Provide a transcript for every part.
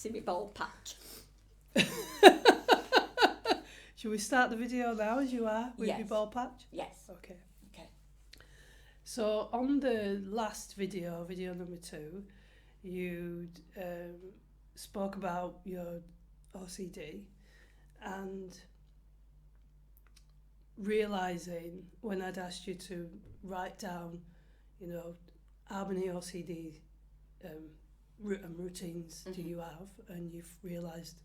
See my bald patch. Should we start the video now as you are with Yes. your bald patch? Yes. Okay. Okay. So on the last video, video number 2, you spoke about your OCD and realising when I'd asked you to write down, you know, how many OCD routines do you have, and you've realised,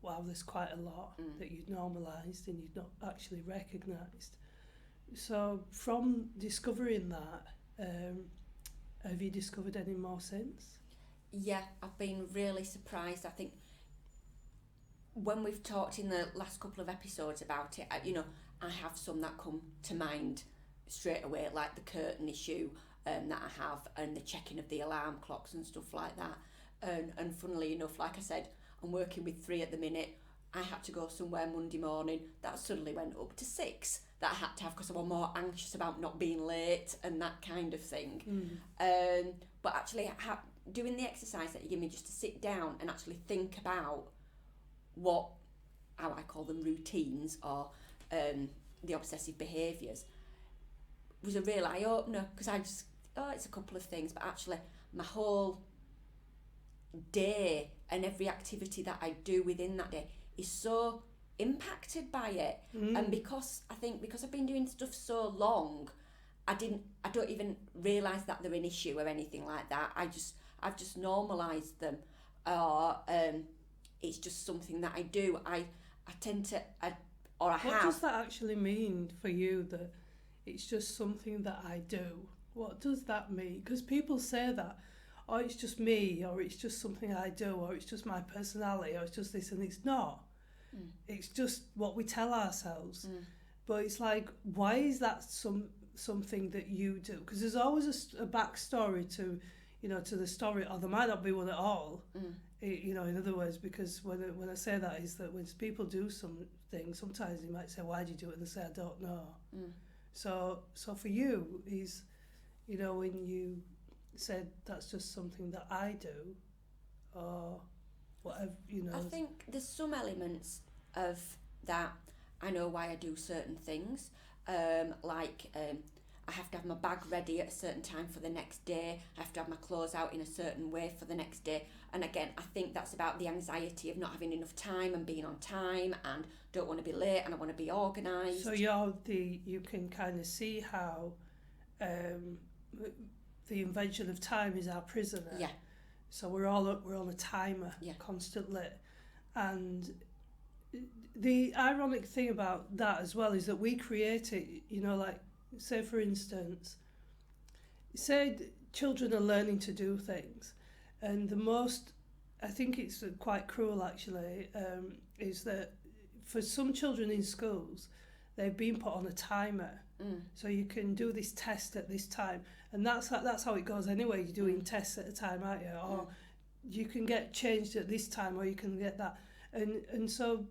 wow, there's quite a lot that you'd normalised and you'd not actually recognised. So from discovering that, have you discovered any more since? Yeah, I've been really surprised. I think when we've talked in the last couple of episodes about it, I have some that come to mind straight away, like the curtain issue that I have, and the checking of the alarm clocks and stuff like that. And funnily enough, like I said, I'm working with 3 at the minute. I had to go somewhere Monday morning. That suddenly went up to 6 that I had to have because I was more anxious about not being late and that kind of thing. But actually doing the exercise that you give me just to sit down and actually think about how I call them routines or the obsessive behaviours was a real eye-opener, because I just, it's a couple of things, but actually my whole day and every activity that I do within that day is so impacted by it. And because I've been doing stuff so long, I don't even realise that they're an issue or anything like that. I've just normalised them, or it's just something that I do. I tend to, What does that actually mean for you, that it's just something that I do? What does that mean? Because people say that, oh, it's just me, or it's just something I do, or it's just my personality, or it's just this, and it's not. It's just what we tell ourselves. But it's like, why is that something that you do? Because there's always a backstory to the story, or there might not be one at all. In other words, because when I say that, is that when people do something, sometimes they might say, why do you do it? And they say, I don't know. So for you, is, when you said that's just something that I do, or whatever, I think there's some elements of that. I know why I do certain things, I have to have my bag ready at a certain time for the next day. I have to have my clothes out in a certain way for the next day. And again, I think that's about the anxiety of not having enough time and being on time and don't want to be late and I want to be organised. So you can kind of see how the invention of time is our prisoner. Yeah. So we're on a timer constantly. And the ironic thing about that as well is that we create it, like, say for instance, say children are learning to do things, and I think it's quite cruel actually, is that for some children in schools, they've been put on a timer. So you can do this test at this time, and that's how it goes anyway. You're doing tests at a time, aren't you? Or you can get changed at this time, or you can get that, and so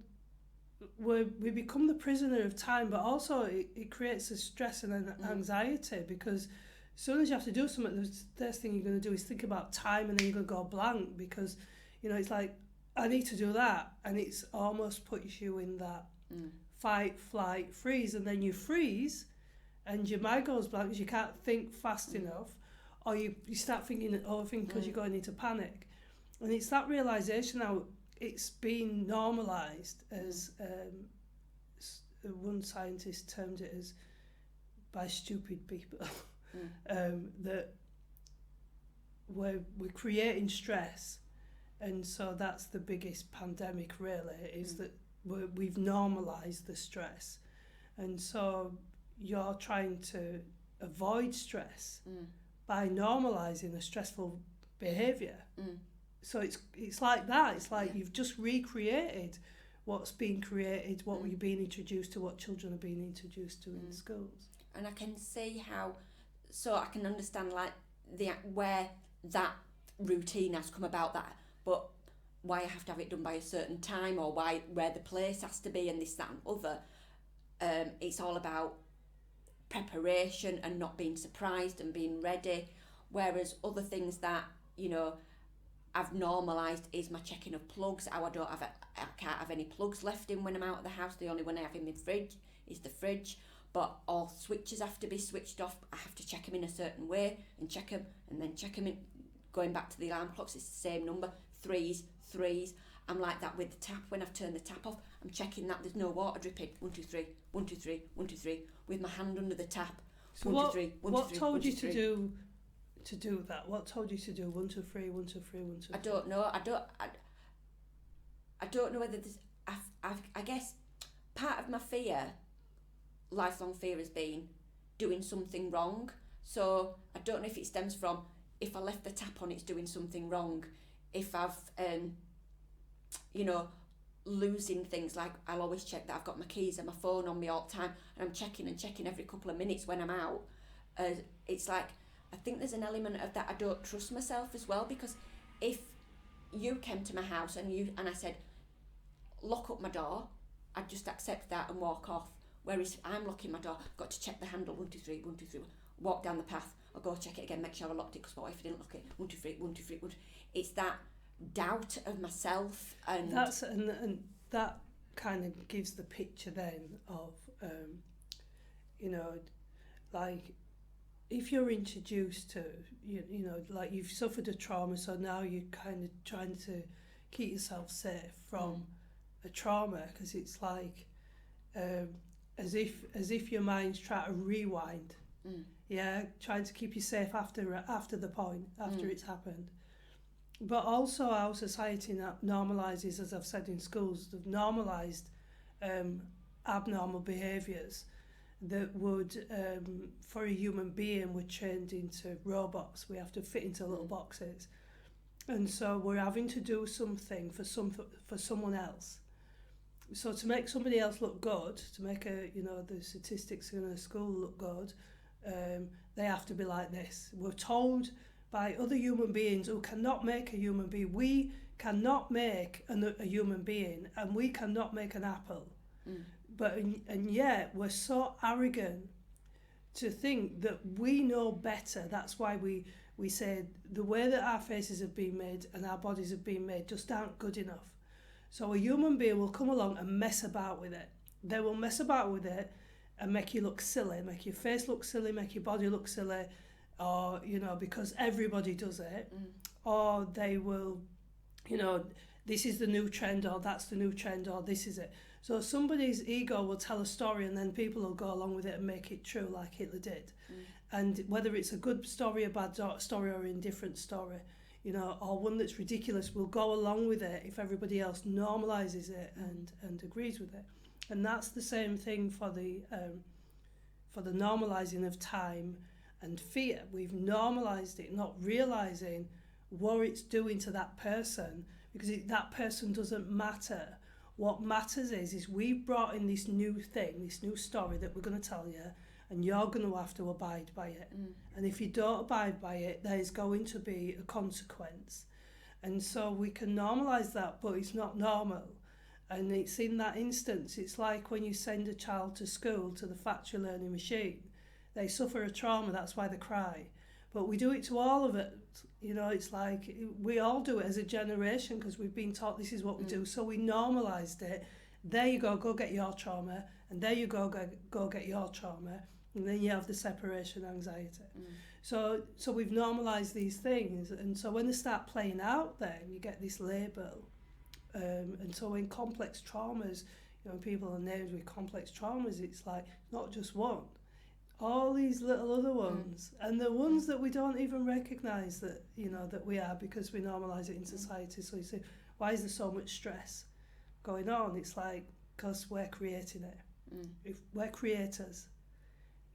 we become the prisoner of time. But also it creates a stress and an anxiety, because as soon as you have to do something, the first thing you're going to do is think about time, and then you're going to go blank, because it's like, I need to do that, and it's almost puts you in that fight, flight, freeze, and then you freeze and your mind goes blank because you can't think fast enough, or you start thinking overthinking because you're going into panic. And it's that realisation now, it's been normalised as one scientist termed it as, by stupid people, that we're creating stress. And so that's the biggest pandemic really, is that we've normalised the stress. And so you're trying to avoid stress by normalising a stressful behaviour. So it's like that. It's like you've just recreated what's been created, what we've been introduced to, what children are being introduced to in schools. And I can see how, so I can understand like where that routine has come about, that, but why I have to have it done by a certain time, or where the place has to be, and this, that and other. It's all about preparation and not being surprised and being ready, whereas other things that I've normalised is my checking of plugs, how I can't have any plugs left in when I'm out of the house. The only one I have in my fridge is the fridge, but all switches have to be switched off. I have to check them in a certain way and check them and then check them in. Going back to the alarm clocks, it's the same number, threes. I'm like that with the tap. When I've turned the tap off, I'm checking that there's no water dripping. 1, 2, 3, 1, 2, 3, 1, 2, 3, with my hand under the tap. So 1, 2, 3, 1, 2, 3. What told you to do that? What told you to do 1, 2, 3, 1, 2, 3, 1, 2, 3? I don't know. I don't know whether there's. I guess part of my fear, lifelong fear, has been doing something wrong. So I don't know if it stems from, if I left the tap on, it's doing something wrong. If I've, losing things, like I'll always check that I've got my keys and my phone on me all the time, and I'm checking every couple of minutes when I'm out. It's like, I think there's an element of that I don't trust myself as well, because if you came to my house and I said, lock up my door, I'd just accept that and walk off. Whereas if I'm locking my door, I've got to check the handle, 1, 2, 3, 1, 2, 3, walk down the path, I'll go check it again, make sure I locked it, because what if I didn't lock it, 1, 2, 3, 1, 2, 3, 1, 2. It's that doubt of myself, and that kind of gives the picture then of, like, if you're introduced to, like you've suffered a trauma, so now you're kind of trying to keep yourself safe from a trauma, because it's like as if your mind's trying to rewind, trying to keep you safe after the point, after it's happened. But also our society normalises, as I've said in schools, they've normalised abnormal behaviours that would, for a human being, were turned into robots. We have to fit into little boxes. And so we're having to do something for someone else. So to make somebody else look good, to make the statistics in a school look good, they have to be like this. We're told by other human beings who cannot make a human being. We cannot make a human being, and we cannot make an apple. And yet we're so arrogant to think that we know better. That's why we say the way that our faces have been made and our bodies have been made just aren't good enough. So a human being will come along and mess about with it. They will mess about with it and make you look silly, make your face look silly, make your body look silly, or, because everybody does it. Or they will, this is the new trend, or that's the new trend, or this is it. So somebody's ego will tell a story, and then people will go along with it and make it true, like Hitler did. And whether it's a good story, a bad story, or an indifferent story, or one that's ridiculous, will go along with it if everybody else normalises it and agrees with it. And that's the same thing for the normalising of time and fear. We've normalised it, not realising what it's doing to that person, because that person doesn't matter. What matters is we've brought in this new thing, this new story that we're going to tell you, and you're going to have to abide by it. And if you don't abide by it, there's going to be a consequence. And so we can normalise that, but it's not normal. And it's in that instance, it's like when you send a child to school, to the factory learning machine. They suffer a trauma, that's why they cry. But we do it to all of it. It's like we all do it as a generation, because we've been taught this is what we do. So we normalised it. There you go get your trauma. And there you go get your trauma. And then you have the separation anxiety. So we've normalised these things. And so when they start playing out, then you get this label. And so in complex traumas, when people are named with complex traumas, it's like not just one. All these little other ones, and the ones that we don't even recognise that that we are, because we normalise it in society. So you say, why is there so much stress going on? It's like, because we're creating it. If we're creators,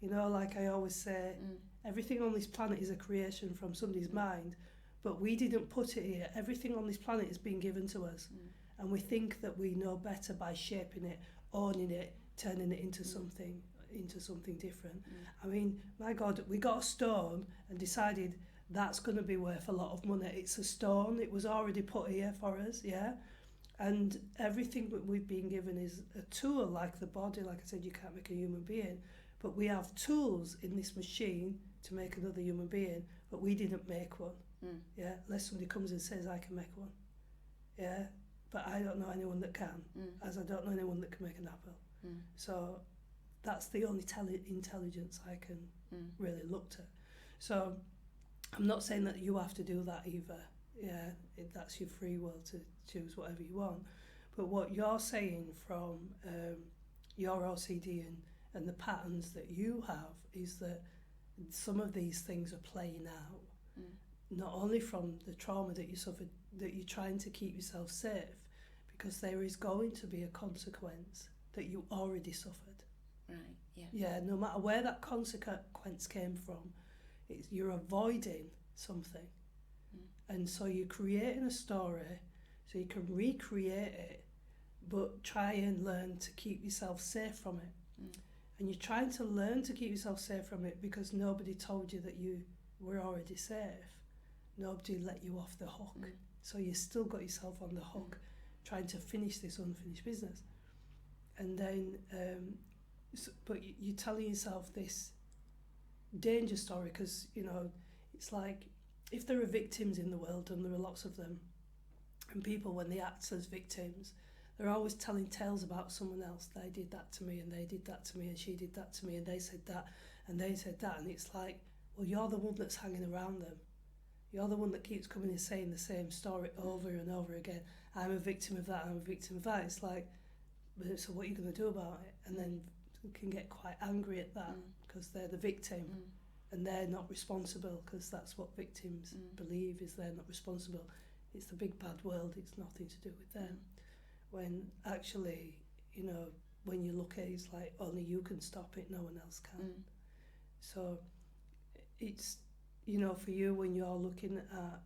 like I always say, everything on this planet is a creation from somebody's mind, but we didn't put it here. Everything on this planet has been given to us, and we think that we know better by shaping it, owning it, turning it into something different. I mean, my God, we got a stone and decided that's going to be worth a lot of money. It's a stone. It was already put here for us, and everything that we've been given is a tool, like the body. Like I said, you can't make a human being, but we have tools in this machine to make another human being, but we didn't make one. Yeah, unless somebody comes and says I can make one. Yeah, but I don't know anyone that can, as I don't know anyone that can make an apple. So that's the only intelligence I can really look to. So I'm not saying that you have to do that either. Yeah, that's your free will to choose whatever you want. But what you're saying from your OCD and the patterns that you have is that some of these things are playing out, not only from the trauma that you suffered, that you're trying to keep yourself safe, because there is going to be a consequence that you already suffered. Right, yeah. Yeah, no matter where that consequence came from, you're avoiding something. And so you're creating a story so you can recreate it, but try and learn to keep yourself safe from it. And you're trying to learn to keep yourself safe from it because nobody told you that you were already safe. Nobody let you off the hook. So you still got yourself on the hook, trying to finish this unfinished business. And then, but you're telling yourself this danger story because, you know, it's like if there are victims in the world, and there are lots of them, and people, when they act as victims, they're always telling tales about someone else. They did that to me, and they did that to me, and she did that to me, and they said that, and they said that. And it's like, well, you're the one that's hanging around them. You're the one that keeps coming and saying the same story over and over again. I'm a victim of that, I'm a victim of that. It's like, so what are you going to do about it? And then you can get quite angry at that because they're the victim and they're not responsible, because that's what victims believe, is they're not responsible. It's the big bad world, it's nothing to do with them. When actually, you know, when you look at it, it's like only you can stop it, no one else can. So it's, you know, for you, when you're looking at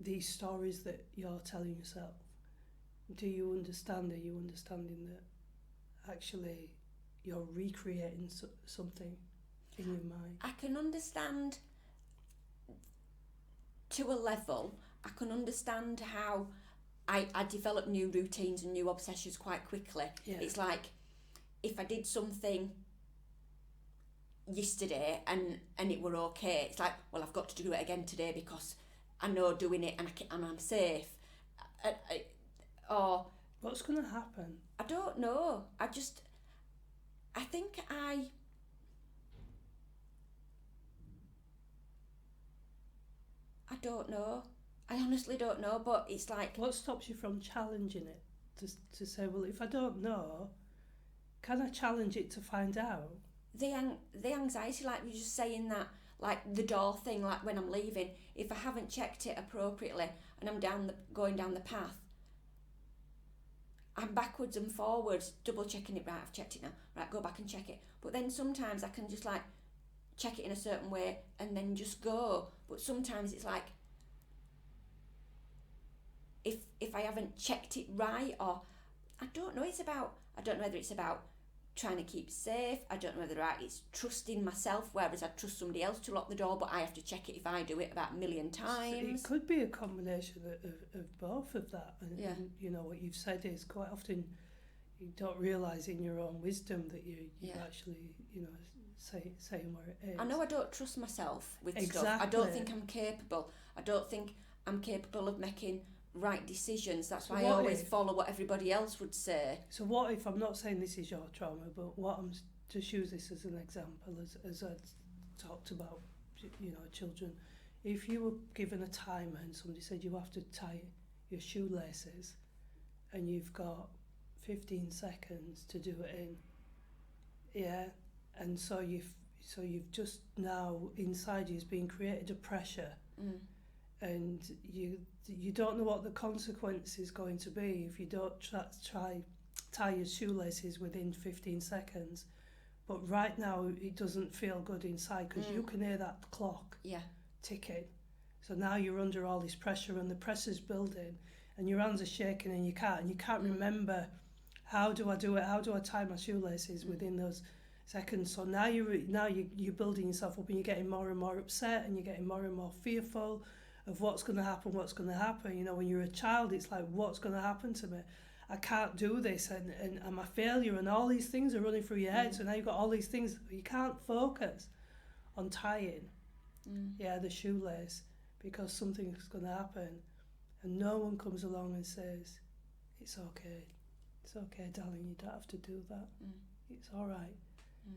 these stories that you're telling yourself, do you understand, are you understanding that actually you're recreating something in your mind? I can understand to a level. I can understand how I develop new routines and new obsessions quite quickly. Yeah. It's like if I did something yesterday and it were okay, it's like, well, I've got to do it again today because I know doing it and I'm safe. Or what's going to happen? I don't know. I think I don't know. I honestly don't know, but it's like... What stops you from challenging it? To say, well, if I don't know, can I challenge it to find out? The anxiety, like you're just saying that, like the door thing, like when I'm leaving, if I haven't checked it appropriately and I'm going down the path, I'm backwards and forwards, double checking it. Right, I've checked it now. Right, go back and check it. But then sometimes I can just like check it in a certain way and then just go. But sometimes it's like, if I haven't checked it right, or I don't know whether it's about trying to keep safe. I don't know whether it's trusting myself, whereas I trust somebody else to lock the door, but I have to check it if I do it about a million times. It could be a combination of both of that. And you know, what you've said is quite often you don't realise in your own wisdom that you're actually, you know, saying where it is. I know I don't trust myself with exactly. stuff. I don't think I'm capable. I don't think I'm capable of making right decisions. That's why I always follow what everybody else would say. So what if, I'm not saying this is your trauma, but what I'm just use this as an example, as I talked about, you know, children. If you were given a timer and somebody said you have to tie your shoelaces and you've got 15 seconds to do it in, and so you've just now inside you has been created a pressure. And you don't know what the consequence is going to be if you don't tie your shoelaces within 15 seconds. But right now it doesn't feel good inside because you can hear that clock ticking. So now you're under all this pressure and the pressure's building and your hands are shaking and you can't remember, how do I do it? How do I tie my shoelaces within those seconds? So now you're building yourself up and you're getting more and more upset and you're getting more and more fearful of what's going to happen. You know, when you're a child, it's like, what's going to happen to me? I can't do this, and I'm a failure, and all these things are running through your head. So now you've got all these things, you can't focus on tying the shoelace because something's going to happen, and no one comes along and says, it's okay, darling, you don't have to do that. It's all right.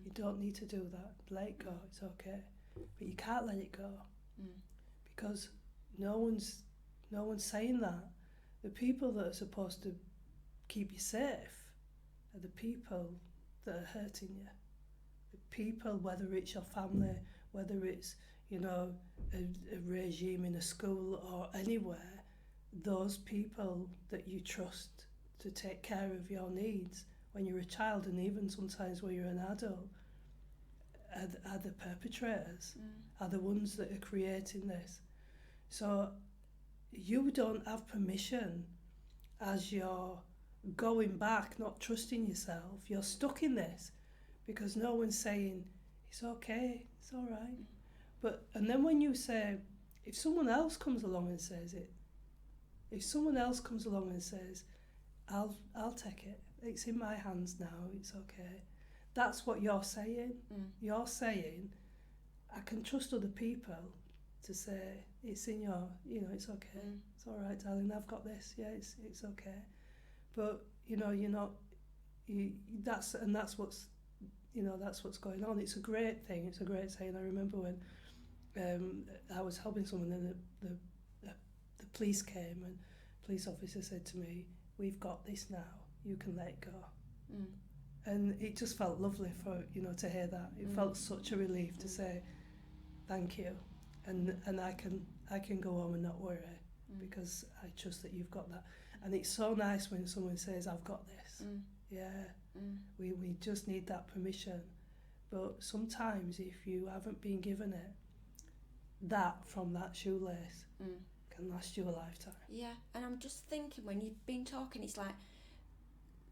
You don't need to do that. Let it go. It's okay. But you can't let it go because no one's saying that. The people that are supposed to keep you safe are the people that are hurting you. The people, whether it's your family, whether it's, you know, a regime in a school or anywhere, those people that you trust to take care of your needs when you're a child, and even sometimes when you're an adult, are the perpetrators, are the ones that are creating this. So you don't have permission as you're going back, not trusting yourself. You're stuck in this because no one's saying, it's okay, it's all right. And then when you say, if someone else comes along and says it, I'll take it. It's in my hands now, it's okay. That's what you're saying. You're saying, I can trust other people to say, it's in your, you know, it's okay. It's all right, darling, I've got this. Yeah, it's okay. But, you know, you're not, that's what's, you know, that's what's going on. It's a great thing. It's a great saying. I remember when I was helping someone and the police came, and the police officer said to me, we've got this now, you can let it go. And it just felt lovely for, you know, to hear that. It felt such a relief to say, thank you. And I can go home and not worry because I trust that you've got that. And it's so nice when someone says, I've got this. We just need that permission. But sometimes if you haven't been given it, that from that shoelace can last you a lifetime. Yeah, and I'm just thinking when you've been talking, it's like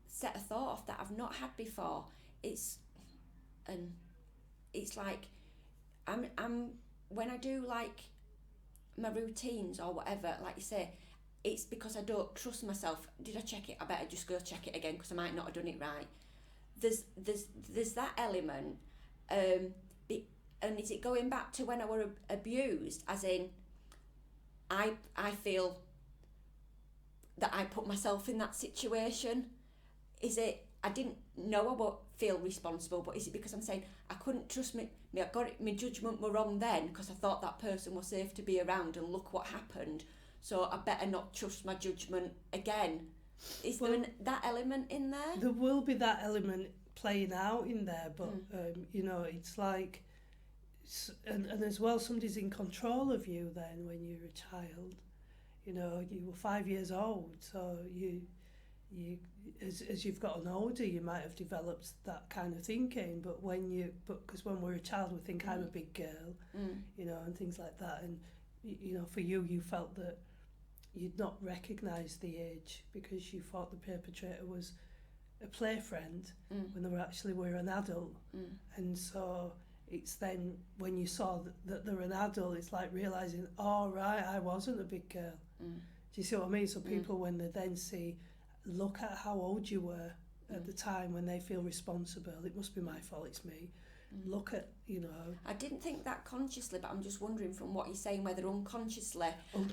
set a thought off that I've not had before. It's like I'm when I do like my routines or whatever, like you say, it's because I don't trust myself. Did I check it? I better just go check it again because I might not have done it right. There's that element, and is it going back to when I were abused? As in, I feel that I put myself in that situation. Is it I didn't know I would feel responsible, but is it because I'm saying I couldn't trust me? I got it, my judgment were wrong then because I thought that person was safe to be around, and look what happened. So I better not trust my judgment again. Is there that element in there? There will be that element playing out in there, but you know, it's like, and as well, somebody's in control of you then when you're a child. You know, you were 5 years old, so you as you've gotten older, you might have developed that kind of thinking. But because when we're a child, we think I'm a big girl, you know, and things like that. And you know, for you felt that you'd not recognised the age because you thought the perpetrator was a play friend when they were an adult. And so it's then when you saw that they're an adult, it's like realising, oh right, I wasn't a big girl. Do you see what I mean? So people, when they then see, look at how old you were at the time, when they feel responsible, it must be my fault, it's me. Look at, you know. I didn't think that consciously, but I'm just wondering from what you're saying whether unconsciously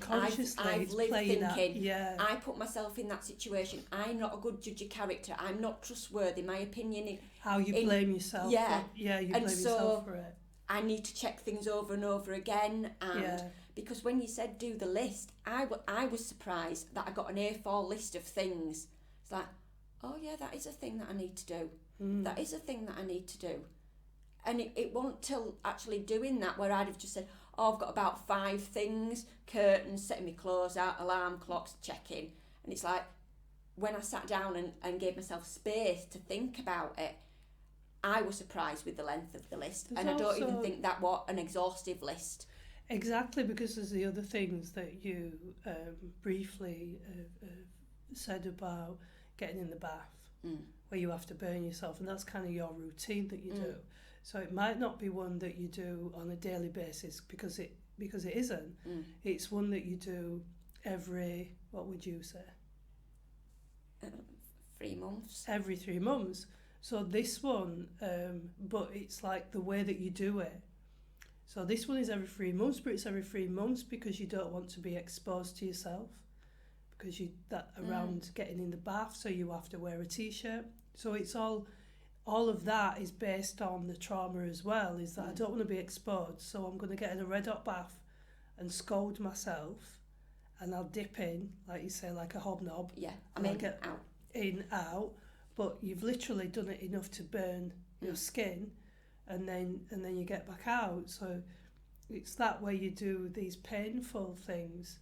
I've lived thinking, I put myself in that situation, I'm not a good judge of character, I'm not trustworthy, my opinion is... How you blame yourself. You blame yourself for it. I need to check things over and over again, and because when you said do the list, I was surprised that I got an A4 list of things. It's like, oh yeah, that is a thing that I need to do. That is a thing that I need to do. And it wasn't till actually doing that where I'd have just said, oh, I've got about 5 things, curtains, setting my clothes out, alarm clocks, checking. And it's like, when I sat down and gave myself space to think about it, I was surprised with the length of the list. And I don't even think that was an exhaustive list. Exactly, because there's the other things that you briefly said about getting in the bath, where you have to burn yourself, and that's kind of your routine that you do. So it might not be one that you do on a daily basis because it isn't. It's one that you do every, what would you say? 3 months. Every 3 months. So this one, but it's like the way that you do it. So this one is every 3 months, but it's every 3 months because you don't want to be exposed to yourself, because around getting in the bath, so you have to wear a t-shirt. So it's all of that is based on the trauma as well, is that I don't want to be exposed, so I'm going to get in a red hot bath and scold myself, and I'll dip in, like you say, like a hobnob. Yeah, I'll get out, but you've literally done it enough to burn your skin, and then you get back out. So it's that way you do these painful things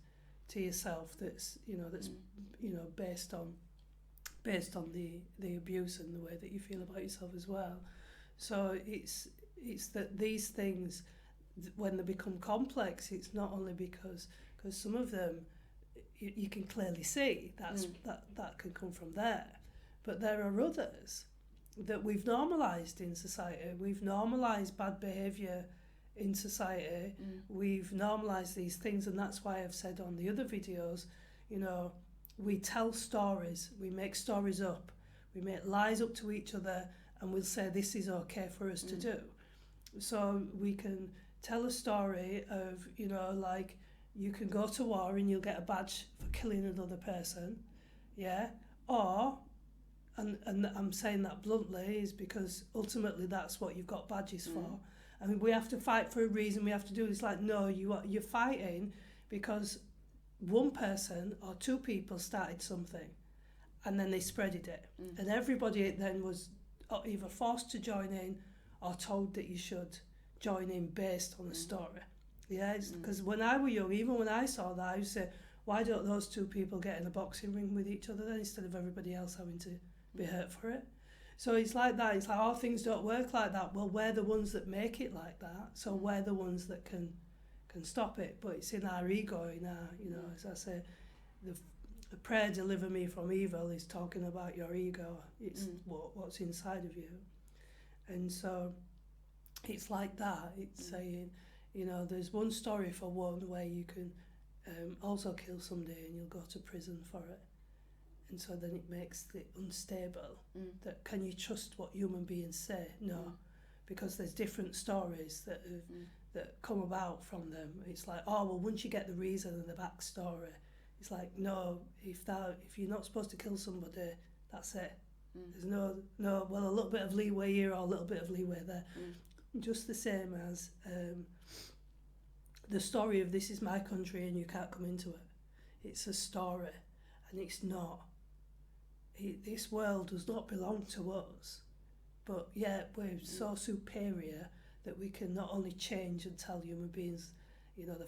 to yourself that's based on the abuse and the way that you feel about yourself as well. So it's that these things, when they become complex, it's not only because some of them you can clearly see that can come from there, but there are others that we've normalised in society. We've normalised bad behaviour in society. We've normalised these things, and that's why I've said on the other videos, we tell stories, we make stories up, we make lies up to each other, and we'll say this is okay for us to do. So we can tell a story of, like, you can go to war and you'll get a badge for killing another person, or, and I'm saying that bluntly, is because ultimately that's what you've got badges for. I mean, we have to fight for a reason, we have to do this. Like, no, you're fighting because one person or two people started something and then they spreaded it, and everybody then was either forced to join in or told that you should join in based on a story. Because when I was young, even when I saw that, I used to say, why don't those two people get in a boxing ring with each other then, instead of everybody else having to be hurt for it? So it's like that. It's like, things don't work like that. Well, we're the ones that make it like that, so we're the ones that can stop it. But it's in our ego, in our, as I say, the prayer deliver me from evil is talking about your ego. It's what's inside of you. And so it's like that. It's saying, there's one story for one where you can also kill somebody and you'll go to prison for it. And so then it makes it unstable. That can you trust what human beings say? No, because there's different stories that come about from them. It's like, once you get the reason and the backstory, it's like, no, if you're not supposed to kill somebody, that's it. There's no, well, a little bit of leeway here or a little bit of leeway there. Just the same as the story of this is my country and you can't come into it. It's a story, and it's not. This world does not belong to us, but yet we're so superior that we can not only change and tell human beings,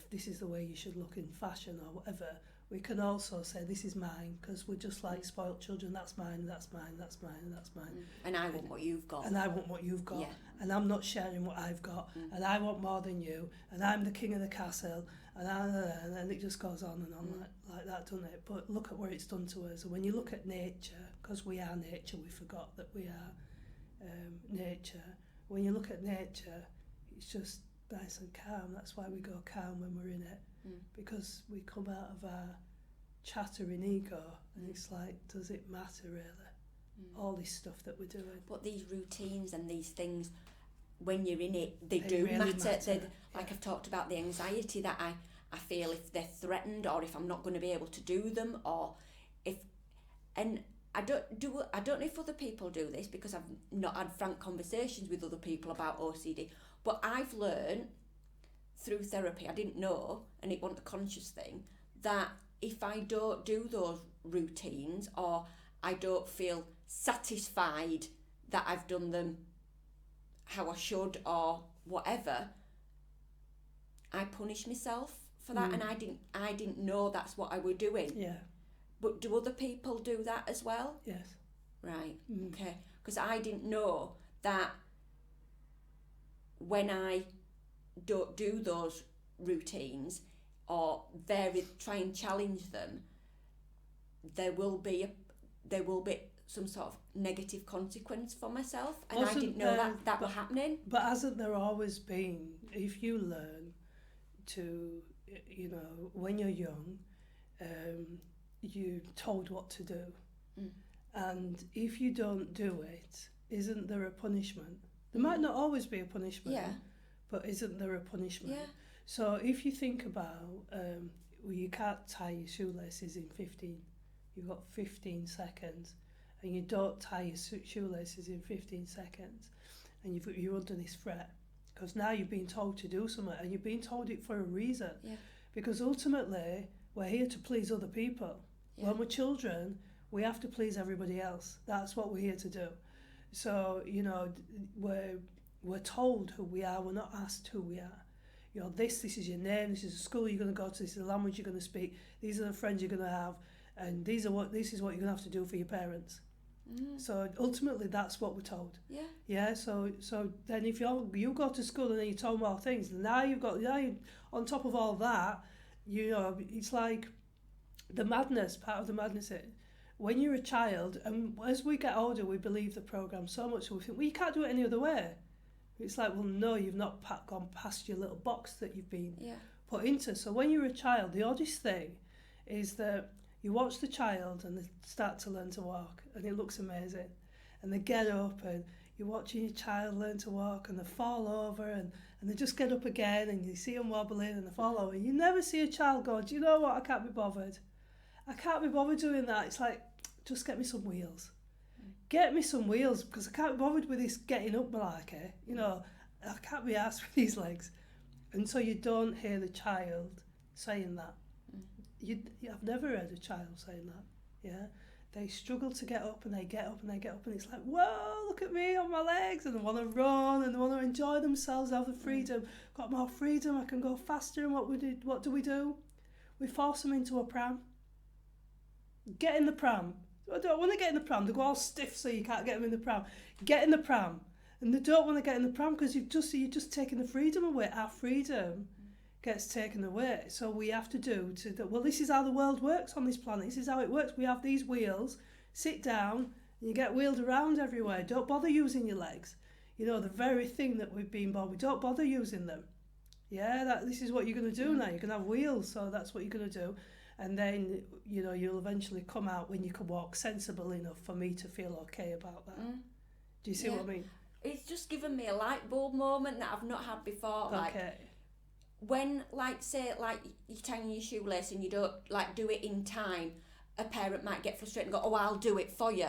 this is the way you should look in fashion or whatever. We can also say this is mine, because we're just like spoilt children. That's mine, that's mine, that's mine, and that's mine. And I want what you've got. And I want what you've got. Yeah. And I'm not sharing what I've got. And I want more than you. And I'm the king of the castle. And then it just goes on and on like that, doesn't it? But look at where it's done to us. And when you look at nature, because we are nature, we forgot that we are nature. When you look at nature, it's just nice and calm. That's why we go calm when we're in it. Because we come out of our chattering ego, and it's like, does it matter really? All this stuff that we're doing. But these routines and these things, when you're in it, they do really matter. Like I've talked about the anxiety that I feel if they're threatened, or if I'm not going to be able to do them, or if, and I don't know if other people do this, because I've not had frank conversations with other people about OCD, but I've learned through therapy, I didn't know, and it wasn't a conscious thing, that if I don't do those routines, or I don't feel satisfied that I've done them how I should or whatever, I punish myself for that. And I didn't know that's what I were doing. Yeah. But do other people do that as well? Yes. Right. Okay. Because I didn't know that when I don't do those routines or try and challenge them, there will be some sort of negative consequence for myself, and I didn't know that was happening. But hasn't there always been, if you learn to, when you're young, you're told what to do, and if you don't do it, isn't there a punishment? There might not always be a punishment, but isn't there a punishment? Yeah. So if you think about, well, you can't tie your shoelaces in 15, you've got 15 seconds, and you don't tie your shoelaces in 15 seconds, and you're under this threat, because now you've been told to do something, and you've been told it for a reason. Yeah. Because ultimately, we're here to please other people. Yeah. When we're children, we have to please everybody else. That's what we're here to do. So, you know, we're told who we are, we're not asked who we are. You know, this is your name, this is the school you're going to go to, this is the language you're going to speak, these are the friends you're going to have, and this is what you're going to have to do for your parents. So ultimately that's what we're told. Yeah. Yeah. So then if you go to school and then you're told more things, now you on top of all that, you know, it's like the madness, part of the madness is when you're a child, and as we get older we believe the programme so much, so we think, well, you can't do it any other way. It's like, well, no, you've not gone past your little box that you've been put into. So when you're a child, the oddest thing is that you watch the child and they start to learn to walk, and it looks amazing. And they get up, and you're watching your child learn to walk, and they fall over, and they just get up again, and you see them wobbling, and they fall over. You never see a child go, do you know what, I can't be bothered. I can't be bothered doing that. It's like, just get me some wheels. Get me some wheels, because I can't be bothered with this getting up malarkey. You know, I can't be arsed with these legs. And so you don't hear the child saying that. I've never heard a child saying that. Yeah, they struggle to get up, and they get up, and they get up, and it's like, whoa, look at me on my legs, and they want to run, and they want to enjoy themselves, have the freedom. Got more freedom, I can go faster. And what do? We force them into a pram. Get in the pram. I don't want to get in the pram. They go all stiff, so you can't get them in the pram. Get in the pram, and they don't want to get in the pram because you're just taking the freedom away. Our freedom gets taken away. So we have to well, this is how the world works on this planet. This is how it works. We have these wheels. Sit down, and you get wheeled around everywhere. Don't bother using your legs. You know, the very thing that we've been born, we don't bother using them. Yeah, this is what you're going to do now. You're going to have wheels, so that's what you're going to do. And then, you know, you'll eventually come out when you can walk sensible enough for me to feel okay about that. Do you see what I mean? It's just given me a light bulb moment that I've not had before. Okay. Like, when, like, say, like, you're tying your shoelace and you don't, like, do it in time, a parent might get frustrated and go, oh, I'll do it for you.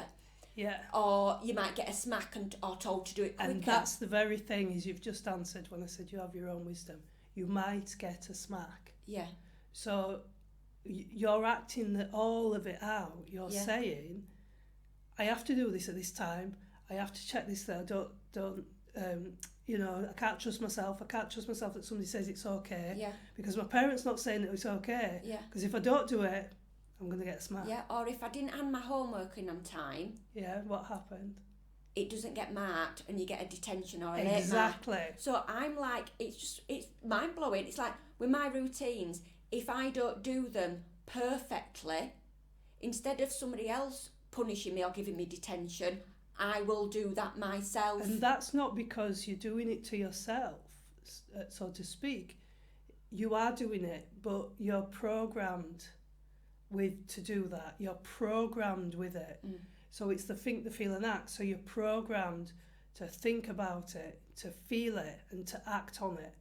Yeah. Or you might get a smack or told to do it quicker. And that's the very thing, is you've just answered when I said you have your own wisdom. You might get a smack. Yeah. So you're acting all of it out. You're saying, I have to do this at this time. I have to check this there. Don't you know, I can't trust myself. I can't trust myself that somebody says it's okay. Yeah. Because my parents not saying that it's okay. Yeah. Because if I don't do it, I'm going to get a smack. Yeah, or if I didn't hand my homework in on time. Yeah, what happened? It doesn't get marked and you get a detention or a exactly. late mark. So I'm like, it's mind blowing. It's like with my routines, if I don't do them perfectly, instead of somebody else punishing me or giving me detention, I will do that myself. And that's not because you're doing it to yourself, so to speak. You are doing it, but you're programmed to do that. You're programmed with it. So it's the think, the feel and act. So you're programmed to think about it, to feel it, and to act on it.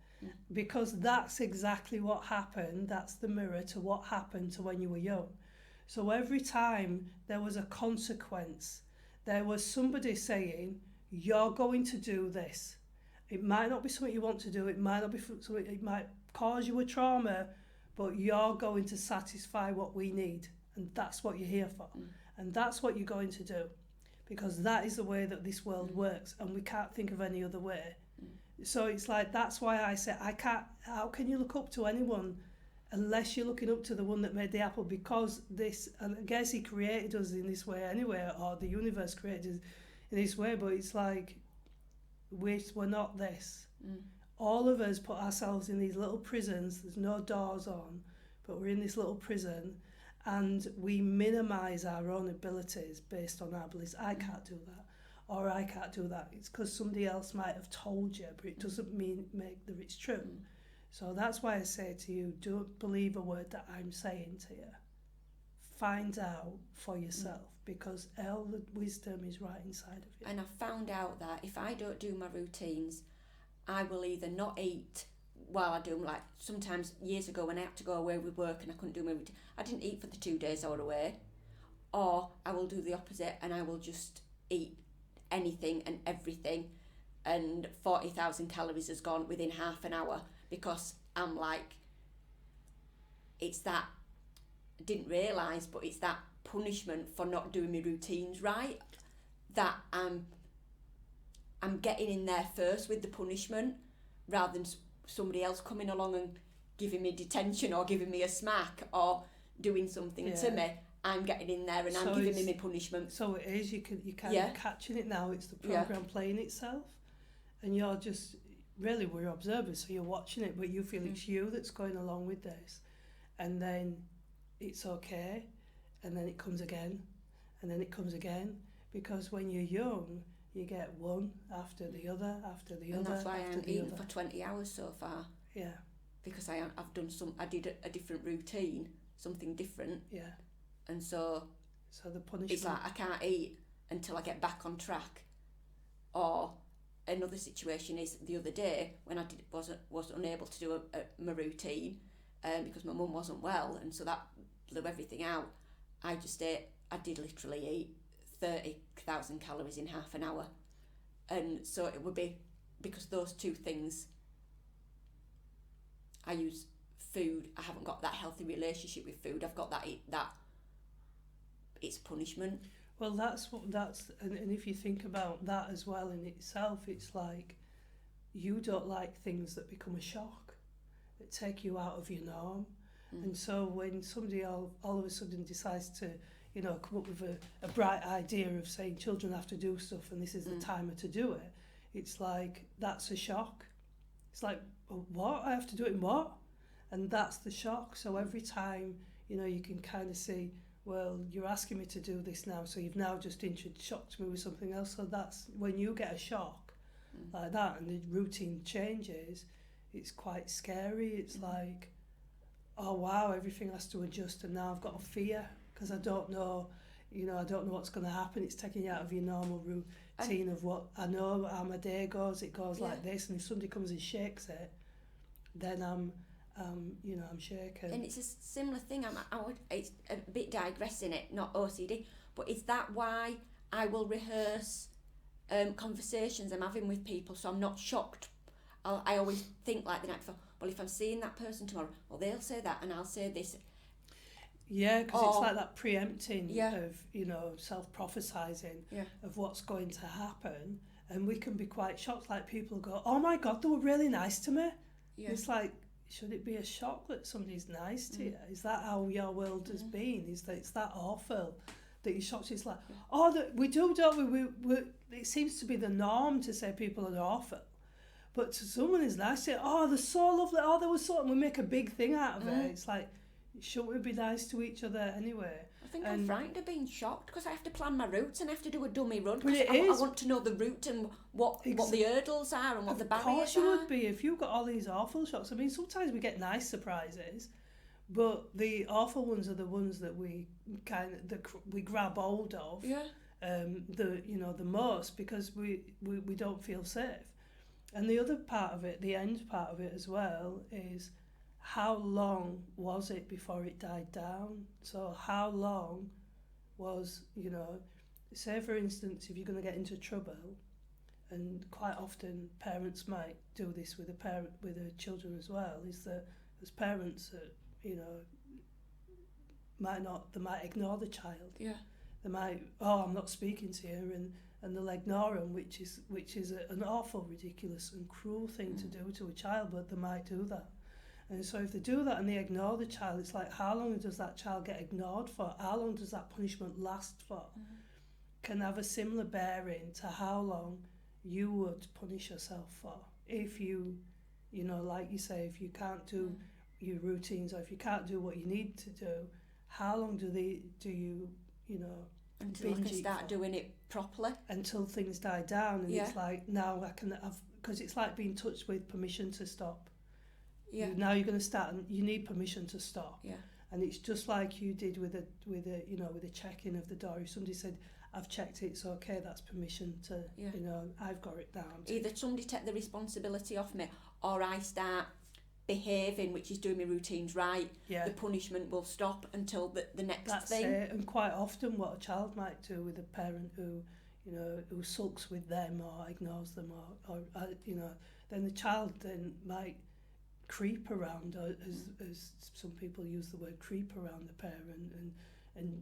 Because that's exactly what happened. That's the mirror to what happened to when you were young. So every time there was a consequence, there was somebody saying, you're going to do this. It might not be something you want to do. It might not be something, it might cause you a trauma, but you're going to satisfy what we need. And that's what you're here for. And that's what you're going to do. Because that is the way that this world works. And we can't think of any other way. So it's like, that's why I say, how can you look up to anyone unless you're looking up to the one that made the apple? Because and I guess he created us in this way anyway, or the universe created us in this way, but it's like, we're not this. All of us put ourselves in these little prisons, there's no doors on, but we're in this little prison, and we minimise our own abilities based on our beliefs. I can't do that. Or I can't do that. It's because somebody else might have told you, but it doesn't make that it's true. So that's why I say to you, don't believe a word that I'm saying to you. Find out for yourself, because all the wisdom is right inside of you. And I found out that if I don't do my routines, I will either not eat while I do them. Like sometimes years ago when I had to go away with work and I couldn't do my routine, I didn't eat for the 2 days I was away. Or I will do the opposite and I will just eat anything and everything, and 40,000 calories has gone within half an hour, because I'm like, it's that, I didn't realise, but it's that punishment for not doing my routines right, that I'm getting in there first with the punishment, rather than somebody else coming along and giving me detention or giving me a smack or doing something to me. I'm getting in there and I'm giving me my punishment. So it is, you're kind of catching it now, it's the programme playing itself, and you're just, really we're observers, so you're watching it, but you feel it's you that's going along with this, and then it's okay, and then it comes again, and then it comes again, because when you're young, you get one after the other, after the other, and that's why I haven't eaten other. for 20 hours so far. Yeah. Because I've done I did a different routine, something different. Yeah. And so the punishment. It's like I can't eat until I get back on track. Or another situation is the other day when I was unable to do my routine because my mum wasn't well, and so that blew everything out. I did literally eat 30,000 calories in half an hour, and so it would be because those two things. I use food. I haven't got that healthy relationship with food. I've got that it's punishment. Well, and if you think about that as well in itself, it's like you don't like things that become a shock, that take you out of your norm. And so when somebody all of a sudden decides to, come up with a bright idea of saying children have to do stuff and this is the timer to do it, it's like, that's a shock. It's like, what? I have to do it in what? And that's the shock. So every time, you can kind of see, well, you're asking me to do this now, so you've now just shocked me with something else. So that's when you get a shock like that and the routine changes, it's quite scary. It's like, oh wow, everything has to adjust, and now I've got a fear because I don't know, I don't know what's going to happen. It's taking you out of your normal routine of what I know how my day goes. It goes like this, and if somebody comes and shakes it, then I'm shaken. And it's a similar thing. It's a bit digressing it, not OCD, but is that why I will rehearse conversations I'm having with people, so I'm not shocked? I always think like the night before, well, if I'm seeing that person tomorrow, well, they'll say that and I'll say this. Yeah, because it's like that preempting of, self-prophesizing of what's going to happen, and we can be quite shocked. Like people go, oh my God, they were really nice to me. Yeah. It's like, should it be a shock that somebody's nice to you? Is that how your world has been? Is that it's that awful that you're shocked? It's like, we do, don't we? It seems to be the norm to say people are awful. But to someone who's nice, say, oh, they're so lovely, oh, they were so, and we make a big thing out of it. It's like, shouldn't we be nice to each other anyway? I think I'm frightened of being shocked because I have to plan my routes and I have to do a dummy run. But I want to know the route and what the hurdles are and what the barriers are. Of course you would be if you've got all these awful shocks. I mean, sometimes we get nice surprises, but the awful ones are the ones that we we grab hold of. Yeah. The most, because we don't feel safe. And the other part of it, the end part of it as well, is how long was it before it died down? So how long was, say for instance, if you're going to get into trouble, and quite often parents might do this with their children as well, is that as parents that, they might ignore the child. Yeah. They might, I'm not speaking to you, and they'll ignore them, which is an awful, ridiculous and cruel thing to do to a child, but they might do that. And so if they do that and they ignore the child, it's like, how long does that child get ignored for? How long does that punishment last for? Can have a similar bearing to how long you would punish yourself for. If you, like you say, if you can't do your routines, or if you can't do what you need to do, how long do you until I can start doing it properly, until things die down, and it's like, now I can have, because it's like being touched with permission to stop. Yeah. Now you're going to start, and you need permission to stop. Yeah. And it's just like you did with a check-in of the door. If somebody said, I've checked it, it's okay, that's permission to, I've got it down. Either somebody take the responsibility off me, or I start behaving, which is doing my routines right. Yeah. The punishment will stop until the next That's thing. It. And quite often what a child might do with a parent who sulks with them or ignores them or then the child then might creep around, or as some people use the word, creep around the parent and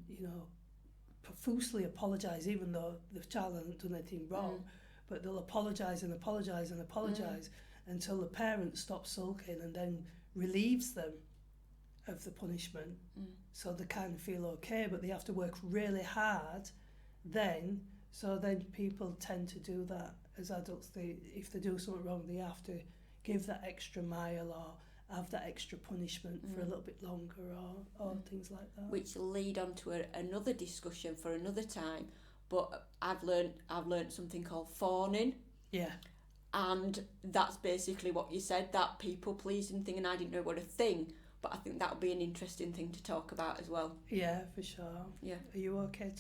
profusely apologise, even though the child hasn't done anything wrong, but they'll apologise and apologise and apologise until the parent stops sulking and then relieves them of the punishment, so they kind of feel okay, but they have to work really hard then. So then people tend to do that as adults. If they do something wrong, they have to give that extra mile or have that extra punishment for a little bit longer or things like that. Which lead on to another discussion for another time. But I've learnt something called fawning. Yeah. And that's basically what you said, that people pleasing thing, and I didn't know what a thing. But I think that would be an interesting thing to talk about as well. Yeah, for sure. Yeah. Are you okay to